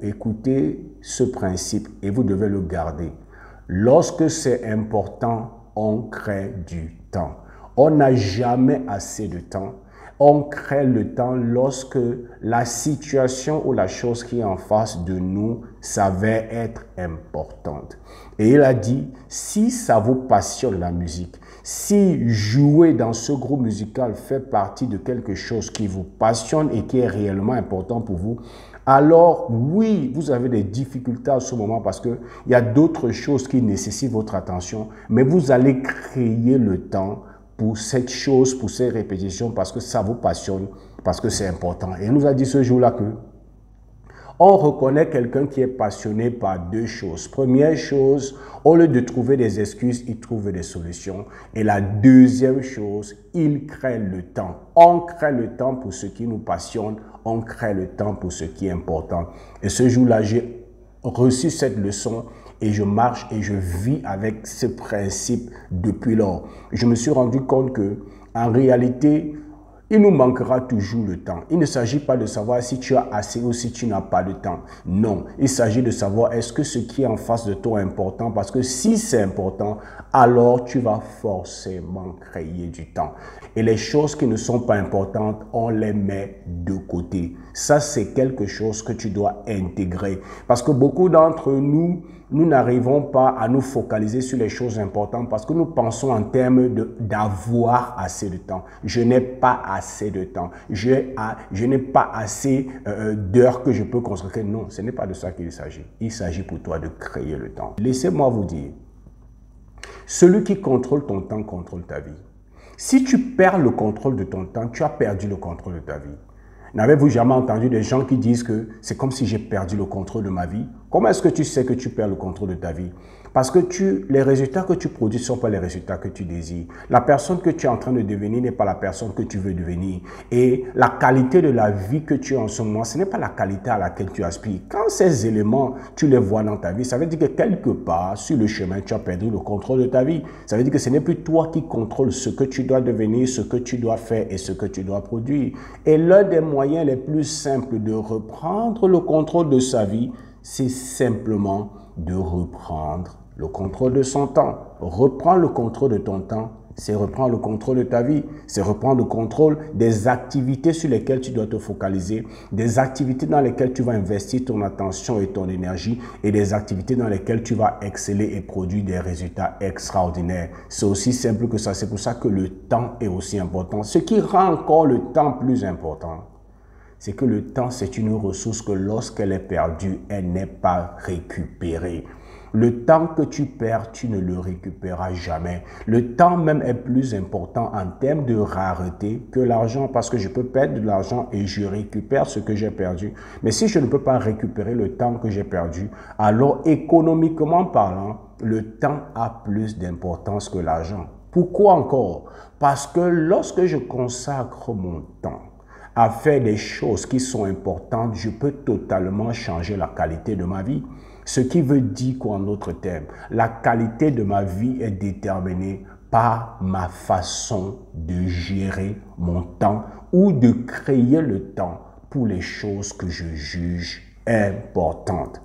écoutez ce principe et vous devez le garder. Lorsque c'est important, on crée du temps. On n'a jamais assez de temps. On crée le temps lorsque la situation ou la chose qui est en face de nous s'avère être importante. Et il a dit, si ça vous passionne la musique, si jouer dans ce groupe musical fait partie de quelque chose qui vous passionne et qui est réellement important pour vous, alors oui, vous avez des difficultés à ce moment parce qu'il y a d'autres choses qui nécessitent votre attention, mais vous allez créer le temps pour cette chose, pour ces répétitions, parce que ça vous passionne, parce que c'est important. Et il nous a dit ce jour-là que on reconnaît quelqu'un qui est passionné par deux choses. Première chose, au lieu de trouver des excuses, il trouve des solutions. Et la deuxième chose, il crée le temps. On crée le temps pour ce qui nous passionne, on crée le temps pour ce qui est important. Et ce jour-là, j'ai reçu cette leçon et je marche et je vis avec ce principe depuis lors. Je me suis rendu compte que, en réalité, il nous manquera toujours le temps. Il ne s'agit pas de savoir si tu as assez ou si tu n'as pas de temps. Non, il s'agit de savoir est-ce que ce qui est en face de toi est important, parce que si c'est important, alors tu vas forcément créer du temps. Et les choses qui ne sont pas importantes, on les met de côté. Ça, c'est quelque chose que tu dois intégrer. Parce que beaucoup d'entre nous, nous n'arrivons pas à nous focaliser sur les choses importantes parce que nous pensons en termes d'avoir assez de temps. Je n'ai pas assez de temps. Je n'ai pas assez d'heures que je peux consacrer. Non, ce n'est pas de ça qu'il s'agit. Il s'agit pour toi de créer le temps. Laissez-moi vous dire, celui qui contrôle ton temps contrôle ta vie. Si tu perds le contrôle de ton temps, tu as perdu le contrôle de ta vie. N'avez-vous jamais entendu des gens qui disent que c'est comme si j'ai perdu le contrôle de ma vie? Comment est-ce que tu sais que tu perds le contrôle de ta vie? Parce que les résultats que tu produis ne sont pas les résultats que tu désires. La personne que tu es en train de devenir n'est pas la personne que tu veux devenir. Et la qualité de la vie que tu as en ce moment, ce n'est pas la qualité à laquelle tu aspires. Quand ces éléments, tu les vois dans ta vie, ça veut dire que quelque part, sur le chemin, tu as perdu le contrôle de ta vie. Ça veut dire que ce n'est plus toi qui contrôle ce que tu dois devenir, ce que tu dois faire et ce que tu dois produire. Et l'un des moyens les plus simples de reprendre le contrôle de sa vie, c'est simplement de reprendre le contrôle de son temps. Reprendre le contrôle de ton temps, c'est reprendre le contrôle de ta vie. C'est reprendre le contrôle des activités sur lesquelles tu dois te focaliser, des activités dans lesquelles tu vas investir ton attention et ton énergie et des activités dans lesquelles tu vas exceller et produire des résultats extraordinaires. C'est aussi simple que ça. C'est pour ça que le temps est aussi important. Ce qui rend encore le temps plus important, c'est que le temps, c'est une ressource que lorsqu'elle est perdue, elle n'est pas récupérée. Le temps que tu perds, tu ne le récupéreras jamais. Le temps même est plus important en termes de rareté que l'argent, parce que je peux perdre de l'argent et je récupère ce que j'ai perdu. Mais si je ne peux pas récupérer le temps que j'ai perdu, alors économiquement parlant, le temps a plus d'importance que l'argent. Pourquoi encore? Parce que lorsque je consacre mon temps à faire des choses qui sont importantes, je peux totalement changer la qualité de ma vie. Ce qui veut dire qu'en d'autres termes, la qualité de ma vie est déterminée par ma façon de gérer mon temps ou de créer le temps pour les choses que je juge importantes.